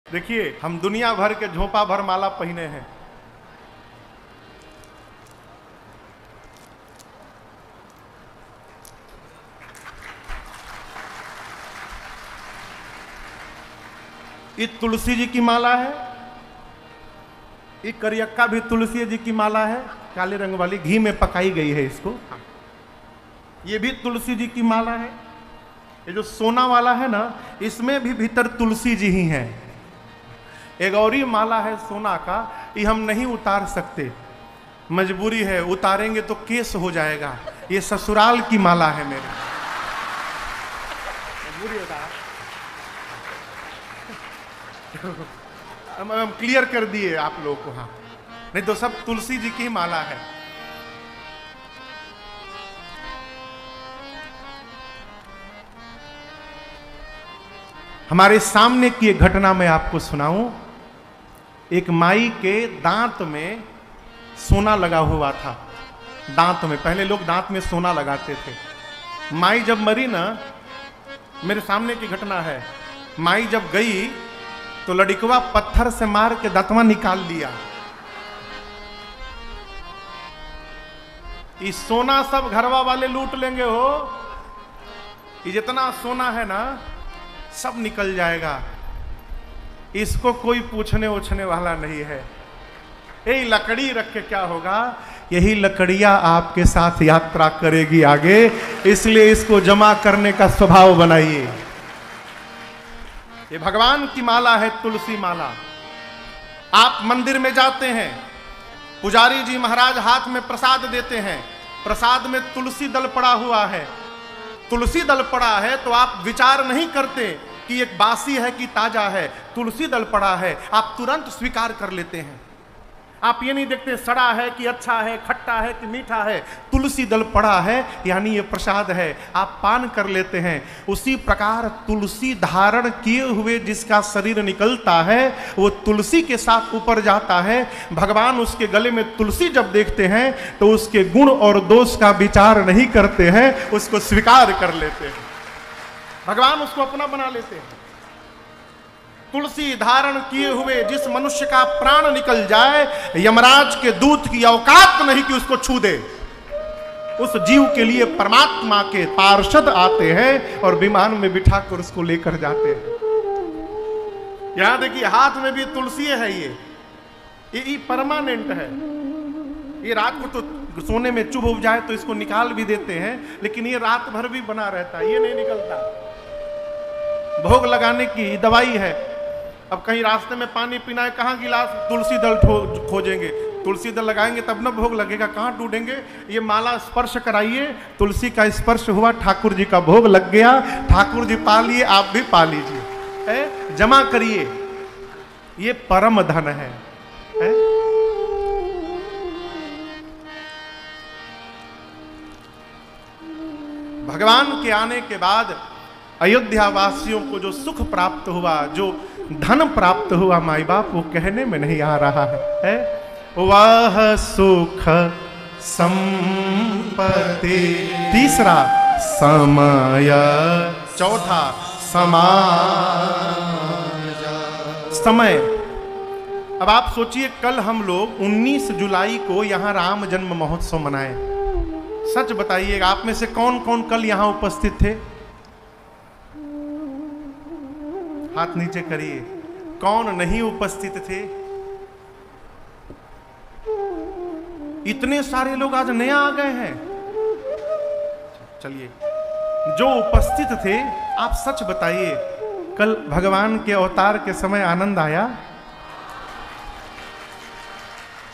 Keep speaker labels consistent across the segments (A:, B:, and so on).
A: देखिए, हम दुनिया भर के झोंपा भर माला पहने हैं, ये तुलसी जी की माला है, ये करियक्का भी तुलसी जी की माला है, काले रंग वाली घी में पकाई गई है इसको। ये भी तुलसी जी की माला है। ये जो सोना वाला है ना, इसमें भी भीतर तुलसी जी ही हैं। एक और ही माला है सोना का, ये हम नहीं उतार सकते, मजबूरी है, उतारेंगे तो केस हो जाएगा। ये ससुराल की माला है मेरी, मजबूरी होता है। हम क्लियर कर दिए आप लोग को, हाँ, नहीं तो सब तुलसी जी की माला है। हमारे सामने की एक घटना मैं आपको सुनाऊं। एक माई के दांत में सोना लगा हुआ था। दांत में, पहले लोग दांत में सोना लगाते थे। माई जब मरी ना, मेरे सामने की घटना है, माई जब गई तो लड़कवा पत्थर से मार के दांतवा निकाल लिया। ये सोना सब घरवा वाले लूट लेंगे हो, ये जितना सोना है ना सब निकल जाएगा, इसको कोई पूछने उछने वाला नहीं है। यही लकड़ी रख के क्या होगा, यही लकड़ियां आपके साथ यात्रा करेगी आगे, इसलिए इसको जमा करने का स्वभाव बनाइए। ये भगवान की माला है, तुलसी माला। आप मंदिर में जाते हैं, पुजारी जी महाराज हाथ में प्रसाद देते हैं, प्रसाद में तुलसी दल पड़ा हुआ है। तुलसी दल पड़ा है तो आप विचार नहीं करते कि एक बासी है कि ताजा है, तुलसी दल पड़ा है, आप तुरंत स्वीकार कर लेते हैं। आप ये नहीं देखते सड़ा है कि अच्छा है, खट्टा है कि मीठा है, तुलसी दल पड़ा है यानी ये प्रसाद है, आप पान कर लेते हैं। उसी प्रकार तुलसी धारण किए हुए जिसका शरीर निकलता है, वो तुलसी के साथ ऊपर जाता है। भगवान उसके गले में तुलसी जब देखते हैं तो उसके गुण और दोष का विचार नहीं करते हैं, उसको स्वीकार कर लेते हैं। भगवान उसको अपना बना लेते हैं। तुलसी धारण किए हुए जिस मनुष्य का प्राण निकल जाए, यमराज के दूत की औकात नहीं कि उसको छू दे। उस जीव के लिए परमात्मा के पार्षद आते हैं और विमान में बिठाकर उसको लेकर जाते हैं। यहां देखिए, हाथ में भी तुलसी है, ये परमानेंट है। ये रात को तो सोने में चुभ उब जाए तो इसको निकाल भी देते हैं, लेकिन ये रात भर भी बना रहता है, ये नहीं निकलता। भोग लगाने की दवाई है। अब कहीं रास्ते में पानी पीना है, कहाँ गिलास तुलसी दल खोजेंगे, तुलसी दल लगाएंगे तब ना भोग लगेगा, कहाँ ढूंढेंगे। ये माला स्पर्श कराइए, तुलसी का स्पर्श हुआ, ठाकुर जी का भोग लग गया, ठाकुर जी पा लिए, आप भी पा लीजिए। जमा करिए, ये परम धन है। भगवान के आने के बाद अयोध्या वासियों को जो सुख प्राप्त हुआ, जो धन प्राप्त हुआ, माई बाप वो कहने में नहीं आ रहा है। वह सुख संपत्ति, तीसरा समय, चौथा समय। अब आप सोचिए, कल हम लोग 19 जुलाई को यहां राम जन्म महोत्सव मनाए। सच बताइएगा, आप में से कौन कौन कल यहां उपस्थित थे? हाथ नीचे करिए। कौन नहीं उपस्थित थे? इतने सारे लोग आज नया आ गए हैं। चलिए, जो उपस्थित थे आप सच बताइए, कल भगवान के अवतार के समय आनंद आया?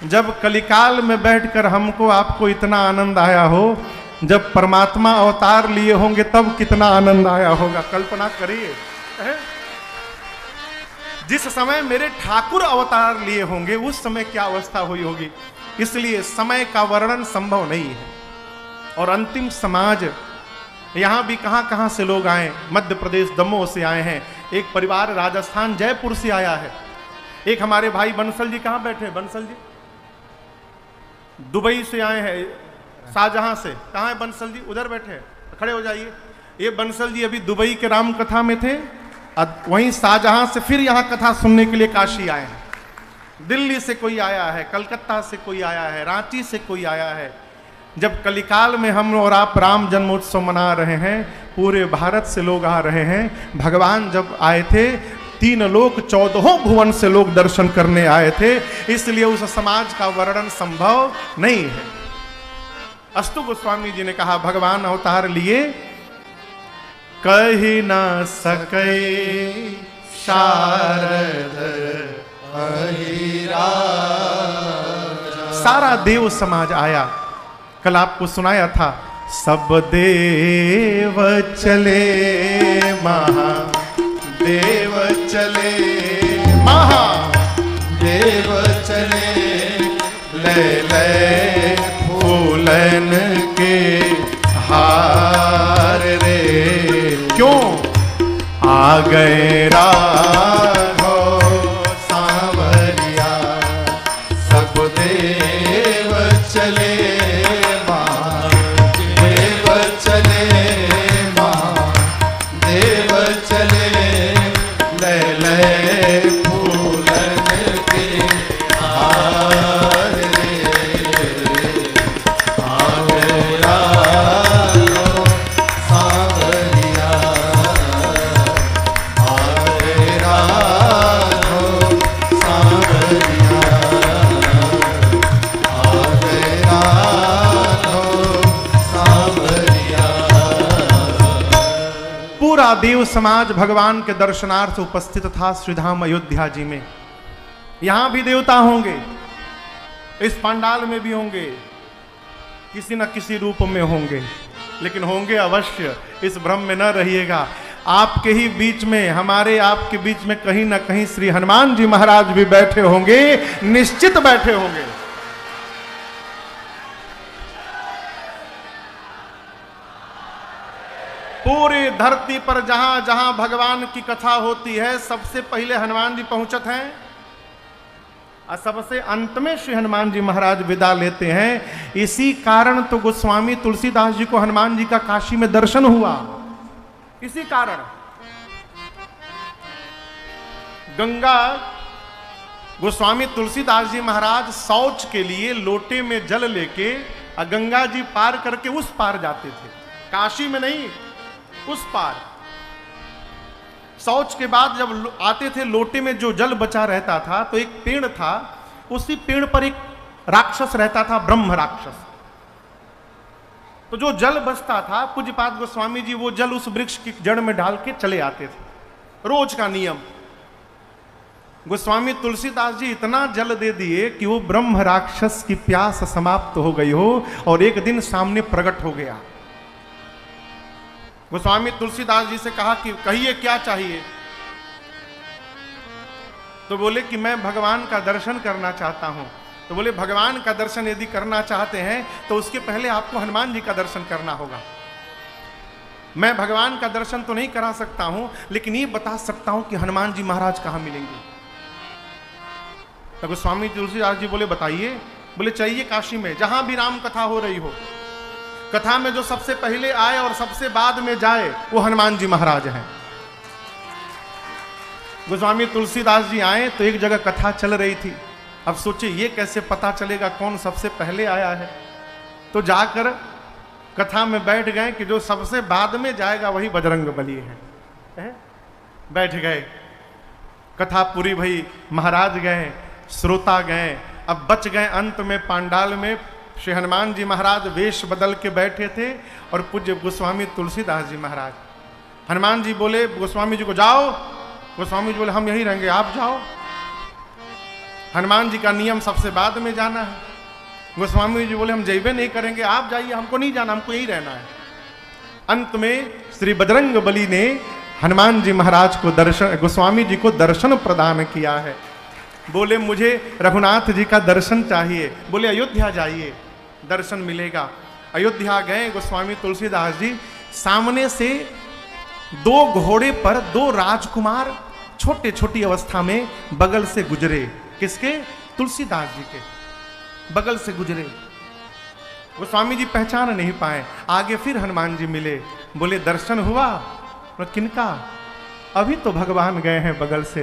A: जब कलिकाल में बैठकर हमको आपको इतना आनंद आया हो, जब परमात्मा अवतार लिए होंगे तब कितना आनंद आया होगा, कल्पना करिए। जिस समय मेरे ठाकुर अवतार लिए होंगे उस समय क्या अवस्था हुई होगी। इसलिए समय का वर्णन संभव नहीं है। और अंतिम समाज, यहां भी कहां कहां से लोग आए, मध्य प्रदेश दमोह से आए हैं, एक परिवार राजस्थान जयपुर से आया है, एक हमारे भाई बंसल जी, कहां बैठे हैं बंसल जी? दुबई से आए हैं, शाहजहां से। कहां है बंसल जी? उधर बैठे हैं, खड़े हो जाइए। ये बंसल जी अभी दुबई के राम कथा में थे, वहीं शाहजहां से फिर यहाँ कथा सुनने के लिए काशी आए हैं। दिल्ली से कोई आया है, कलकत्ता से कोई आया है, रांची से कोई आया है। जब कलिकाल में हम और आप राम जन्मोत्सव मना रहे हैं, पूरे भारत से लोग आ रहे हैं। भगवान जब आए थे 3 लोक 14 भुवन से लोग दर्शन करने आए थे, इसलिए उस समाज का वर्णन संभव नहीं है। अस्तु गोस्वामी जी ने कहा भगवान अवतार लिए कही न सके शारद अहिरा। सारा देव समाज आया। कल आपको सुनाया था सब देव चले महादेव चले, महादेव चले, ले ले फूलन के हार रे। क्यों आ गए राघो सांवरिया, सब देव चले महादेव चले, महादेव चले, ले ले फूलन के हार रे। आ गया सांवरिया, आ गया सांवरिया, आ गया सांवरिया। पूरा देव समाज भगवान के दर्शनार्थ उपस्थित था श्रीधाम अयोध्या जी में। यहां भी देवता होंगे, इस पंडाल में भी होंगे, किसी न किसी रूप में होंगे, लेकिन होंगे अवश्य। इस भ्रम में न रहिएगा। आपके ही बीच में, हमारे आपके बीच में कहीं ना कहीं श्री हनुमान जी महाराज भी बैठे होंगे, निश्चित बैठे होंगे। पूरी धरती पर जहां जहां भगवान की कथा होती है, सबसे पहले हनुमान जी पहुंचत हैं और सबसे अंत में श्री हनुमान जी महाराज विदा लेते हैं। इसी कारण तो गोस्वामी तुलसीदास जी को हनुमान जी का काशी में दर्शन हुआ। इसी कारण गंगा गोस्वामी तुलसीदास जी महाराज शौच के लिए लोटे में जल लेके गंगा जी पार करके उस पार जाते थे, काशी में नहीं, उस पार। शौच के बाद जब आते थे, लोटे में जो जल बचा रहता था, तो एक पेड़ था, उसी पेड़ पर एक राक्षस रहता था, ब्रह्म राक्षस। तो जो जल बचता था, पूज्यपाद गोस्वामी जी वो जल उस वृक्ष की जड़ में डाल के चले आते थे, रोज का नियम। गोस्वामी तुलसीदास जी इतना जल दे दिए कि वो ब्रह्म राक्षस की प्यास समाप्त हो गई हो और एक दिन सामने प्रकट हो गया। गोस्वामी तुलसीदास जी से कहा कि कहिए क्या चाहिए। तो बोले कि मैं भगवान का दर्शन करना चाहता हूं। तो बोले भगवान का दर्शन यदि करना चाहते हैं तो उसके पहले आपको हनुमान जी का दर्शन करना होगा। मैं भगवान का दर्शन तो नहीं करा सकता हूं, लेकिन ये बता सकता हूं कि हनुमान जी महाराज कहां मिलेंगे। तो गोस्वामी तुलसीदास जी बोले बताइए। बोले चाहिए काशी में, जहां भी राम कथा हो रही हो, कथा में जो सबसे पहले आए और सबसे बाद में जाए वो हनुमान जी महाराज हैं। गोस्वामी तुलसीदास जी आए तो एक जगह कथा चल रही थी। अब सोचिए ये कैसे पता चलेगा कौन सबसे पहले आया है। तो जाकर कथा में बैठ गए कि जो सबसे बाद में जाएगा वही बजरंगबली है। बैठ गए, कथा पूरी भई, महाराज गए, श्रोता गए। अब बच गए अंत में पांडाल में श्री हनुमान जी महाराज वेश बदल के बैठे थे और पूज्य गोस्वामी तुलसीदास जी महाराज। हनुमान जी बोले गोस्वामी जी को जाओ। गोस्वामी जी बोले हम यहीं रहेंगे, आप जाओ। हनुमान जी का नियम सबसे बाद में जाना है। गोस्वामी जी बोले हम जैबे नहीं करेंगे, आप जाइए, हमको नहीं जाना, हमको यही रहना है। अंत में श्री बजरंगबली ने हनुमान जी महाराज को दर्शन, गोस्वामी जी को दर्शन प्रदान किया है। बोले मुझे रघुनाथ जी का दर्शन चाहिए। बोले अयोध्या जाइए, दर्शन मिलेगा। अयोध्या गए गोस्वामी तुलसीदास जी। सामने से 2 घोड़े पर 2 राजकुमार छोटे छोटी अवस्था में बगल से गुजरे। किसके? तुलसीदास जी के बगल से गुजरे। गोस्वामी जी पहचान नहीं पाए। आगे फिर हनुमान जी मिले। बोले दर्शन हुआ? किनका? अभी तो भगवान गए हैं बगल से।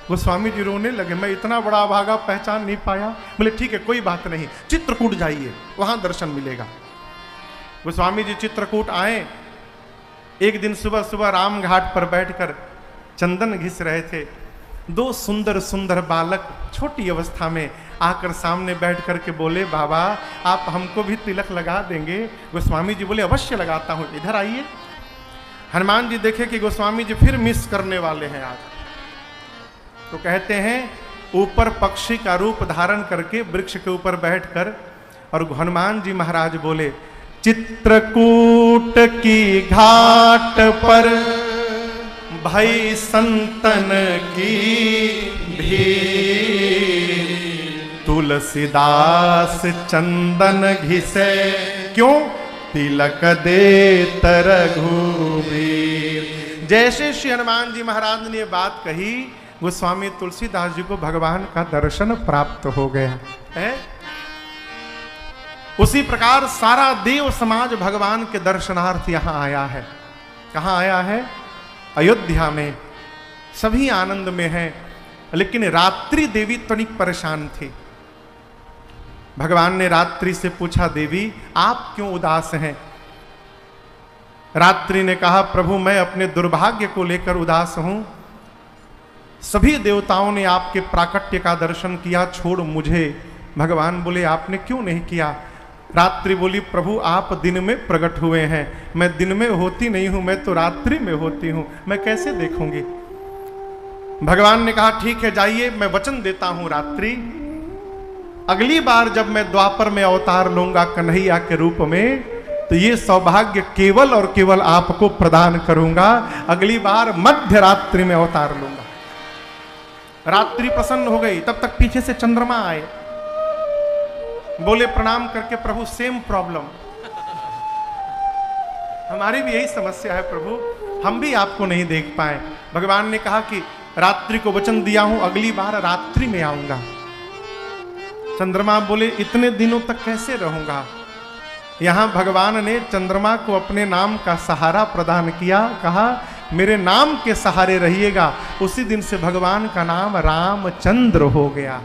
A: गोस्वामी जी रोने लगे, मैं इतना बड़ा भागा पहचान नहीं पाया। बोले ठीक है कोई बात नहीं, चित्रकूट जाइए, वहां दर्शन मिलेगा। गोस्वामी जी चित्रकूट आए। एक दिन सुबह सुबह राम घाट पर बैठकर चंदन घिस रहे थे। दो सुंदर सुंदर बालक छोटी अवस्था में आकर सामने बैठ करके बोले, बाबा आप हमको भी तिलक लगा देंगे? गोस्वामी जी बोले अवश्य लगाता हूं, इधर आइए। हनुमान जी देखे कि गोस्वामी जी फिर मिस करने वाले हैं आज, तो कहते हैं ऊपर पक्षी का रूप धारण करके वृक्ष के ऊपर बैठकर, और हनुमान जी महाराज बोले, चित्रकूट की घाट पर भाई संतन की भीड़, तुलसीदास चंदन घिसे क्यों, तिलक दे रघुबीर। जैसे श्री हनुमान जी महाराज ने बात कही, गोस्वामी तुलसीदास जी को भगवान का दर्शन प्राप्त हो गया है। उसी प्रकार सारा देव समाज भगवान के दर्शनार्थ यहां आया है। कहां आया है? अयोध्या में। सभी आनंद में हैं, लेकिन रात्रि देवी तनिक परेशान थी। भगवान ने रात्रि से पूछा, देवी आप क्यों उदास हैं? रात्रि ने कहा, प्रभु मैं अपने दुर्भाग्य को लेकर उदास हूं। सभी देवताओं ने आपके प्राकट्य का दर्शन किया, छोड़ मुझे। भगवान बोले, आपने क्यों नहीं किया? रात्रि बोली, प्रभु आप दिन में प्रकट हुए हैं, मैं दिन में होती नहीं हूं, मैं तो रात्रि में होती हूं, मैं कैसे देखूंगी? भगवान ने कहा, ठीक है जाइए, मैं वचन देता हूं रात्रि, अगली बार जब मैं द्वापर में अवतार लूंगा कन्हैया के रूप में, तो ये सौभाग्य केवल और केवल आपको प्रदान करूंगा। अगली बार मध्य रात्रि में अवतार लूंगा। रात्रि प्रसन्न हो गई। तब तक पीछे से चंद्रमा आए, बोले प्रणाम करके, प्रभु सेम प्रॉब्लम, हमारी भी यही समस्या है प्रभु, हम भी आपको नहीं देख पाए। भगवान ने कहा कि रात्रि को वचन दिया हूं, अगली बार रात्रि में आऊंगा। चंद्रमा बोले, इतने दिनों तक कैसे रहूंगा? यहां भगवान ने चंद्रमा को अपने नाम का सहारा प्रदान किया, कहा मेरे नाम के सहारे रहिएगा। उसी दिन से भगवान का नाम रामचंद्र हो गया।